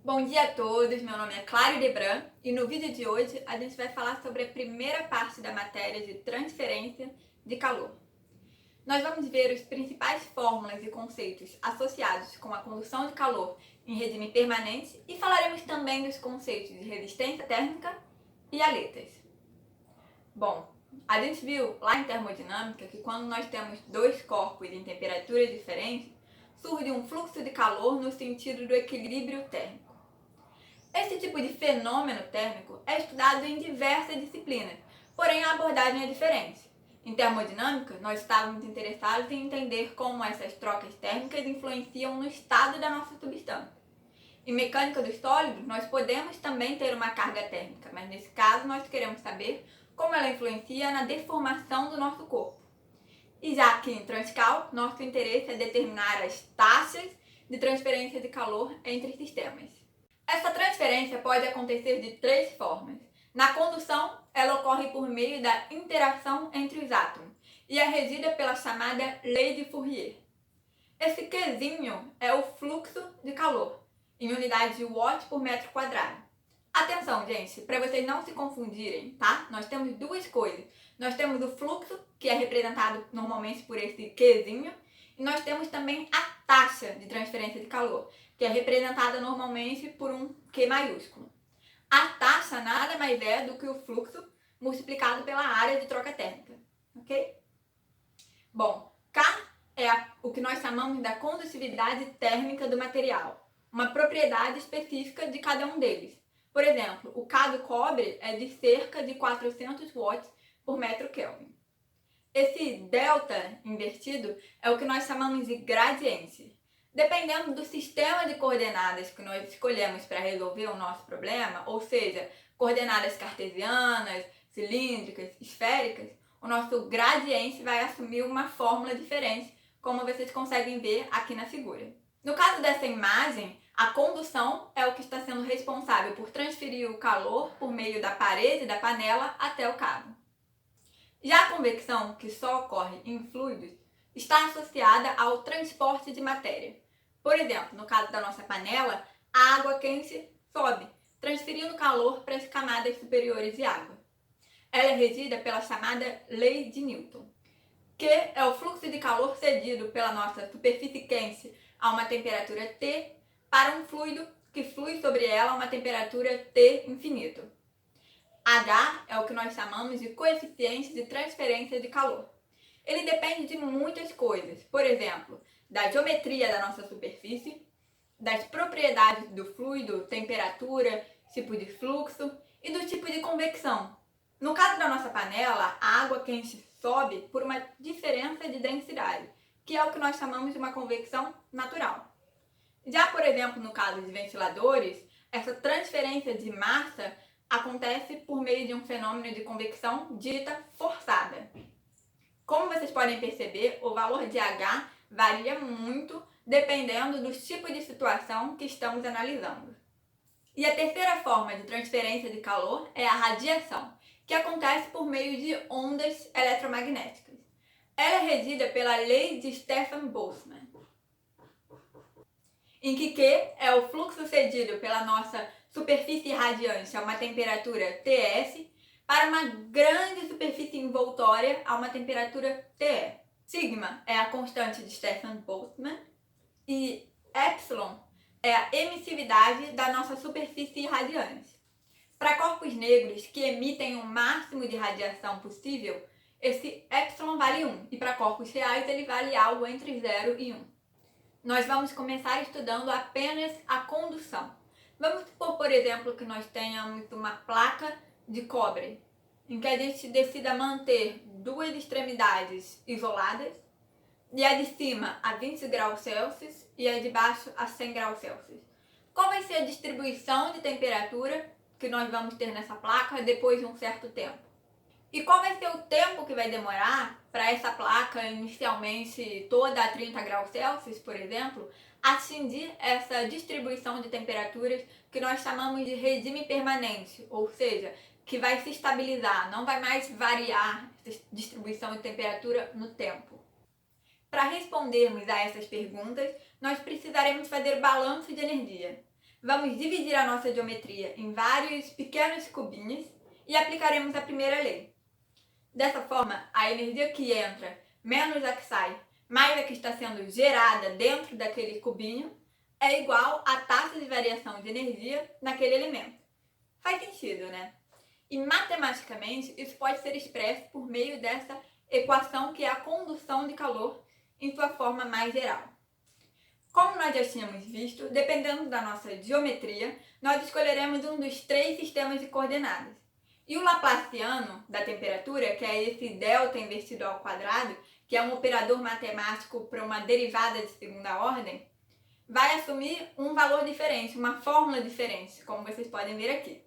Bom dia a todos, meu nome é Clara Debran e no vídeo de hoje a gente vai falar sobre a primeira parte da matéria de transferência de calor. Nós vamos ver as principais fórmulas e conceitos associados com a condução de calor em regime permanente e falaremos também dos conceitos de resistência térmica e aletas. Bom, a gente viu lá em termodinâmica que quando nós temos dois corpos em temperaturas diferentes, surge um fluxo de calor no sentido do equilíbrio térmico. Esse tipo de fenômeno térmico é estudado em diversas disciplinas, porém a abordagem é diferente. Em termodinâmica, nós estávamos interessados em entender como essas trocas térmicas influenciam no estado da nossa substância. Em mecânica dos sólidos, nós podemos também ter uma carga térmica, mas nesse caso nós queremos saber como ela influencia na deformação do nosso corpo. E já que em Transcal, nosso interesse é determinar as taxas de transferência de calor entre sistemas. Essa transferência pode acontecer de três formas. Na condução, ela ocorre por meio da interação entre os átomos e é regida pela chamada Lei de Fourier. Esse Qzinho é o fluxo de calor, em unidade de watt por metro quadrado. Atenção, gente, para vocês não se confundirem, tá? Nós temos duas coisas. Nós temos o fluxo, que é representado normalmente por esse Qzinho, e nós temos também a taxa de transferência de calor, que é representada normalmente por um Q maiúsculo. A taxa nada mais é do que o fluxo multiplicado pela área de troca térmica, ok? Bom, K é o que nós chamamos da condutividade térmica do material, uma propriedade específica de cada um deles. Por exemplo, o K do cobre é de cerca de 400 watts por metro Kelvin. Esse delta invertido é o que nós chamamos de gradiente. Dependendo do sistema de coordenadas que nós escolhemos para resolver o nosso problema, ou seja, coordenadas cartesianas, cilíndricas, esféricas, o nosso gradiente vai assumir uma fórmula diferente, como vocês conseguem ver aqui na figura. No caso dessa imagem, a condução é o que está sendo responsável por transferir o calor por meio da parede da panela até o cabo. Já a convecção, que só ocorre em fluidos, está associada ao transporte de matéria. Por exemplo, no caso da nossa panela, a água quente sobe, transferindo calor para as camadas superiores de água. Ela é regida pela chamada Lei de Newton, que é o fluxo de calor cedido pela nossa superfície quente a uma temperatura T para um fluido que flui sobre ela a uma temperatura T infinito. H é o que nós chamamos de coeficiente de transferência de calor. Ele depende de muitas coisas, por exemplo, da geometria da nossa superfície, das propriedades do fluido, temperatura, tipo de fluxo e do tipo de convecção. No caso da nossa panela, a água quente sobe por uma diferença de densidade, que é o que nós chamamos de uma convecção natural. Já, por exemplo, no caso de ventiladores, essa transferência de massa acontece por meio de um fenômeno de convecção dita forçada. Como vocês podem perceber, o valor de H varia muito dependendo do tipo de situação que estamos analisando. E a terceira forma de transferência de calor é a radiação, que acontece por meio de ondas eletromagnéticas. Ela é regida pela lei de Stefan Boltzmann, em que Q é o fluxo cedido pela nossa superfície radiante a uma temperatura Ts para uma grande superfície envoltória a uma temperatura TE. Sigma é a constante de Stefan Boltzmann e epsilon é a emissividade da nossa superfície irradiante. Para corpos negros que emitem o máximo de radiação possível, esse epsilon vale 1 e para corpos reais ele vale algo entre 0 e 1. Nós vamos começar estudando apenas a condução. Vamos supor, por exemplo, que nós tenhamos uma placa de cobre, em que a gente decida manter duas extremidades isoladas, e a de cima a 20 graus Celsius e a de baixo a 100 graus Celsius. Qual vai ser a distribuição de temperatura que nós vamos ter nessa placa depois de um certo tempo? E qual vai ser o tempo que vai demorar para essa placa, inicialmente toda a 30 graus Celsius, por exemplo, atingir essa distribuição de temperaturas que nós chamamos de regime permanente, ou seja, que vai se estabilizar, não vai mais variar essa distribuição de temperatura no tempo. Para respondermos a essas perguntas, nós precisaremos fazer balanço de energia. vamos dividir a nossa geometria em vários pequenos cubinhos e aplicaremos a primeira lei. Dessa forma, a energia que entra menos a que sai, mais a que está sendo gerada dentro daquele cubinho, é igual à taxa de variação de energia naquele elemento. Faz sentido, né? E matematicamente, isso pode ser expresso por meio dessa equação que é a condução de calor em sua forma mais geral. Como nós já tínhamos visto, dependendo da nossa geometria, nós escolheremos um dos 3 sistemas de coordenadas. E o Laplaciano da temperatura, que é esse delta invertido ao quadrado, que é um operador matemático para uma derivada de segunda ordem, vai assumir um valor diferente, uma fórmula diferente, como vocês podem ver aqui.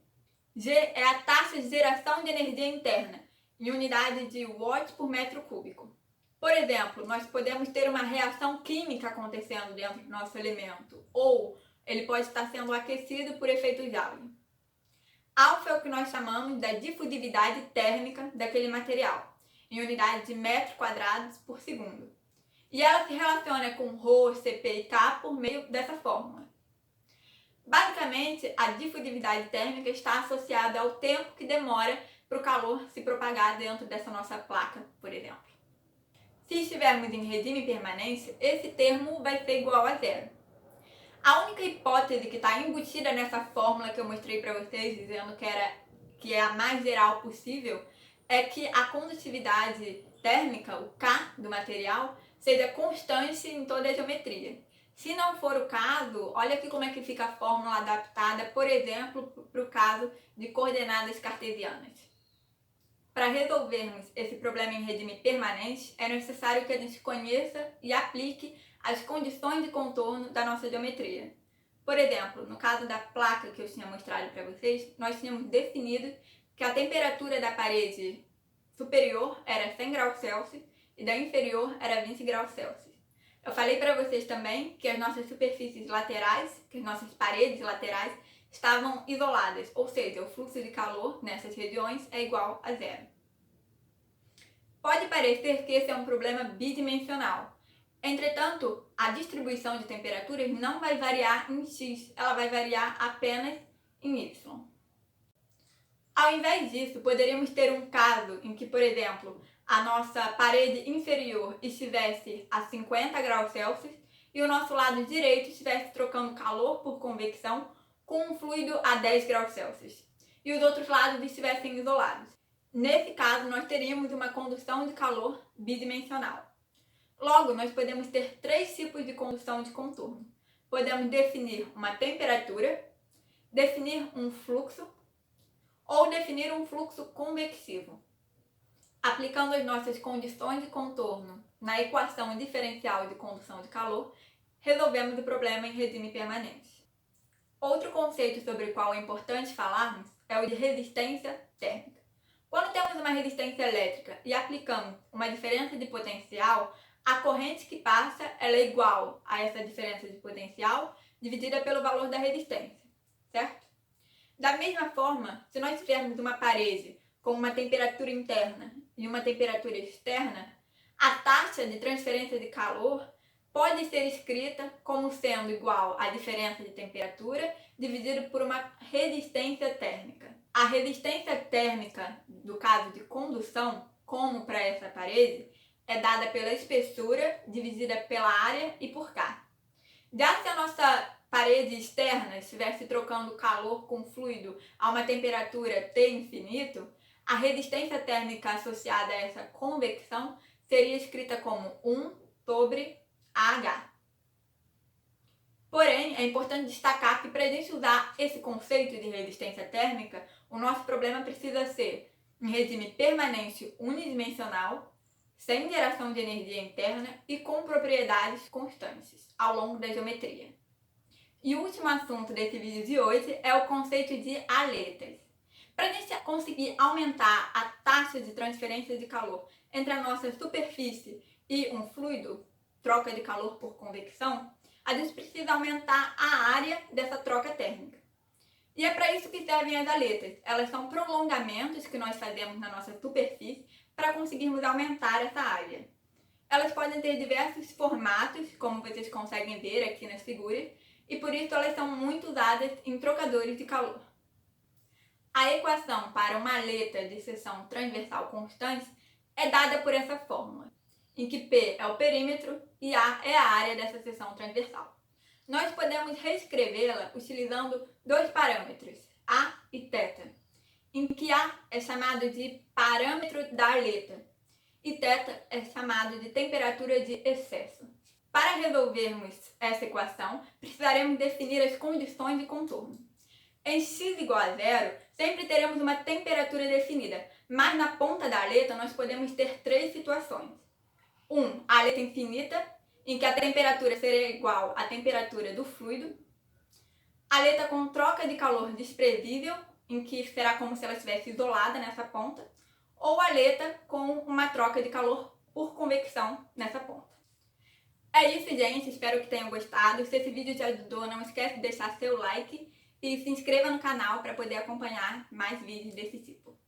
G é a taxa de geração de energia interna, em unidade de watts por metro cúbico. Por exemplo, nós podemos ter uma reação química acontecendo dentro do nosso elemento, ou ele pode estar sendo aquecido por efeito Joule. Alfa é o que nós chamamos da difutividade térmica daquele material, em unidade de metros quadrados por segundo. E ela se relaciona com ρ, Cp e K por meio dessa fórmula. Basicamente, a difutividade térmica está associada ao tempo que demora para o calor se propagar dentro dessa nossa placa, por exemplo. Se estivermos em regime permanente, esse termo vai ser igual a zero. A única hipótese que está embutida nessa fórmula que eu mostrei para vocês, dizendo que é a mais geral possível, é que a condutividade térmica, o K do material, seja constante em toda a geometria. Se não for o caso, olha aqui como é que fica a fórmula adaptada, por exemplo, para o caso de coordenadas cartesianas. Para resolvermos esse problema em regime permanente, é necessário que a gente conheça e aplique as condições de contorno da nossa geometria. Por exemplo, no caso da placa que eu tinha mostrado para vocês, nós tínhamos definido que a temperatura da parede superior era 100 graus Celsius e da inferior era 20 graus Celsius. Eu falei para vocês também que as nossas superfícies laterais, que as nossas paredes laterais, estavam isoladas, ou seja, o fluxo de calor nessas regiões é igual a zero. Pode parecer que esse é um problema bidimensional. Entretanto, a distribuição de temperaturas não vai variar em x, ela vai variar apenas em y. Ao invés disso, poderíamos ter um caso em que, por exemplo, a nossa parede inferior estivesse a 50 graus Celsius e o nosso lado direito estivesse trocando calor por convecção com um fluido a 10 graus Celsius e os outros lados estivessem isolados. Nesse caso, nós teríamos uma condução de calor bidimensional. Logo, nós podemos ter 3 tipos de condução de contorno. Podemos definir uma temperatura, definir um fluxo ou definir um fluxo convexivo. Aplicando as nossas condições de contorno na equação diferencial de condução de calor, resolvemos o problema em regime permanente. Outro conceito sobre o qual é importante falarmos é o de resistência térmica. Quando temos uma resistência elétrica e aplicamos uma diferença de potencial, a corrente que passa ela é igual a essa diferença de potencial dividida pelo valor da resistência, certo? Da mesma forma, se nós tivermos uma parede com uma temperatura interna e uma temperatura externa, a taxa de transferência de calor pode ser escrita como sendo igual à diferença de temperatura dividido por uma resistência térmica. A resistência térmica, do caso de condução, como para essa parede, é dada pela espessura dividida pela área e por K. Já se a nossa parede externa estivesse trocando calor com fluido a uma temperatura T infinito, a resistência térmica associada a essa convecção seria escrita como 1 sobre AH. Porém, é importante destacar que para a gente usar esse conceito de resistência térmica, o nosso problema precisa ser em regime permanente unidimensional, sem geração de energia interna e com propriedades constantes ao longo da geometria. E o último assunto desse vídeo de hoje é o conceito de aletas. Para a gente conseguir aumentar a taxa de transferência de calor entre a nossa superfície e um fluido, troca de calor por convecção, a gente precisa aumentar a área dessa troca térmica. E é para isso que servem as aletas. Elas são prolongamentos que nós fazemos na nossa superfície para conseguirmos aumentar essa área. Elas podem ter diversos formatos, como vocês conseguem ver aqui nas figuras, e por isso elas são muito usadas em trocadores de calor. A equação para uma aleta de seção transversal constante é dada por essa fórmula, em que P é o perímetro e A é a área dessa seção transversal. Nós podemos reescrevê-la utilizando dois parâmetros, A e θ, em que A é chamado de parâmetro da aleta e θ é chamado de temperatura de excesso. Para resolvermos essa equação, precisaremos definir as condições de contorno. Em x igual a zero, sempre teremos uma temperatura definida, mas na ponta da aleta nós podemos ter três situações. A aleta infinita, em que a temperatura será igual à temperatura do fluido. Aleta com troca de calor desprezível, em que será como se ela estivesse isolada nessa ponta. Ou aleta com uma troca de calor por convecção nessa ponta. É isso, gente. Espero que tenham gostado. Se esse vídeo te ajudou, não esquece de deixar seu like e se inscreva no canal para poder acompanhar mais vídeos desse tipo.